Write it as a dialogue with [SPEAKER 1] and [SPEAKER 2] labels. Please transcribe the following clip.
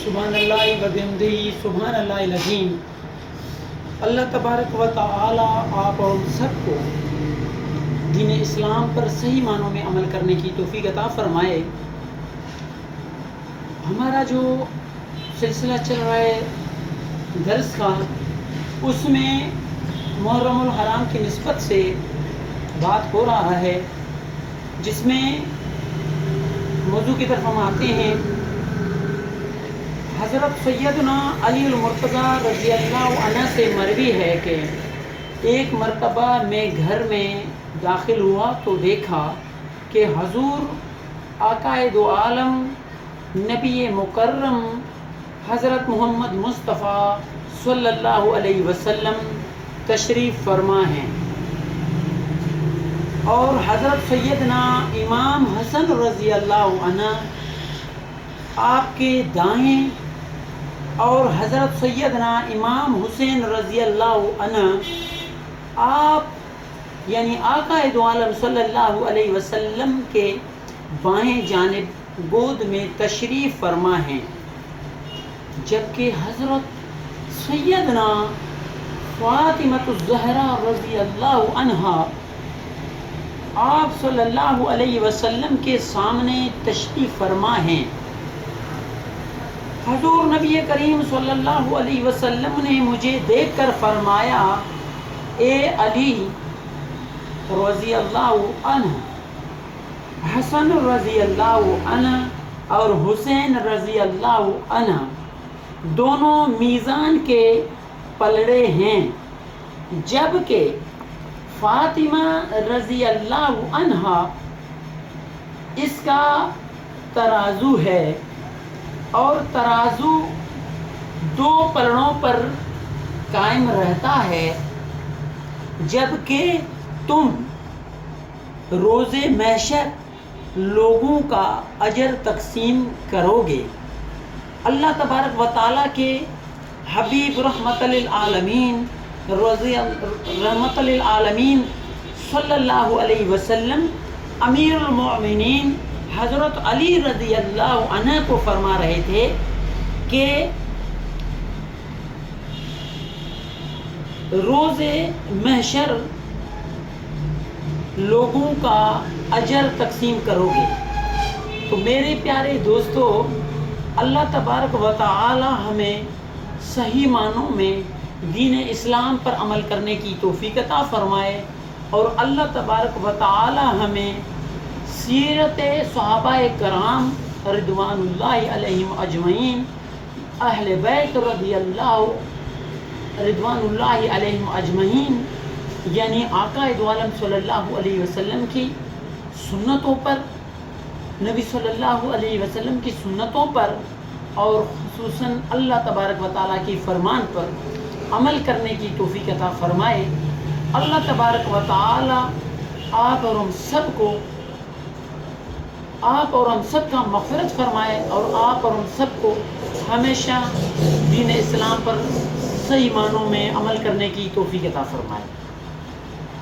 [SPEAKER 1] سبحان اللہ و بحمدہ سبحان اللہ العظیم۔ اللہ تبارک و تعالی آپ اور سب کو دین اسلام پر صحیح معنوں میں عمل کرنے کی توفیق عطا فرمائے۔ ہمارا جو سلسلہ چل رہا ہے درس کا، اس میں محرم الحرام کی نسبت سے بات ہو رہا ہے، جس میں موضوع کی طرف ہم آتے ہیں۔ حضرت سیدنا علی المرتضیٰ رضی اللہ عنہ سے مروی ہے کہ ایک مرتبہ میں گھر میں داخل ہوا تو دیکھا کہ حضور آقائے دو عالم نبی مکرم حضرت محمد مصطفیٰ صلی اللہ علیہ وسلم تشریف فرما ہیں، اور حضرت سیدنا امام حسن رضی اللہ عنہ آپ کے دائیں، اور حضرت سیدنا امام حسین رضی اللہ عنہ آپ یعنی آقا دو عالم صلی اللہ علیہ وسلم کے بائیں جانب گود میں تشریف فرما ہیں، جبکہ حضرت سیدنا فاطمۃ الزہرا رضی اللہ عنہا آپ صلی اللہ علیہ وسلم کے سامنے تشریف فرما ہیں۔ حضور نبی کریم صلی اللہ علیہ وسلم نے مجھے دیکھ کر فرمایا، اے علی رضی اللہ عنہ، حسن رضی اللہ عنہ اور حسین رضی اللہ عنہ دونوں میزان کے پلڑے ہیں، جبکہ فاطمہ رضی اللہ عنہا اس کا ترازو ہے، اور ترازو دو پلڑوں پر قائم رہتا ہے، جبکہ تم روز محشر لوگوں کا اجر تقسیم کرو گے۔ اللہ تبارک و تعالیٰ کے حبیب رحمت للعالمین صلی اللہ علیہ وسلم امیر المؤمنین حضرت علی رضی اللہ عنہ کو فرما رہے تھے کہ روز محشر لوگوں کا اجر تقسیم کرو گے۔ تو میرے پیارے دوستو، اللہ تبارک و تعالی ہمیں صحیح معنوں میں دین اسلام پر عمل کرنے کی توفیق عطا فرمائے، اور اللہ تبارک و تعالی ہمیں سیرت صحابہ کرام رضوان اللہ علیہم اجمعین، اہل بیت رضی اللہ رضوان اللہ علیہم اجمعین، یعنی آقا دو عالم صلی اللہ علیہ وسلم کی سنتوں پر، نبی صلی اللہ علیہ وسلم کی سنتوں پر، اور خصوصاً اللہ تبارک و تعالیٰ کی فرمان پر عمل کرنے کی توفیق عطا فرمائے۔ اللہ تبارک و تعالیٰ آپ اور ہم سب کا مغفرت فرمائے، اور آپ اور ہم سب کو ہمیشہ دین اسلام پر صحیح معنوں میں عمل کرنے کی توفیق عطا فرمائے۔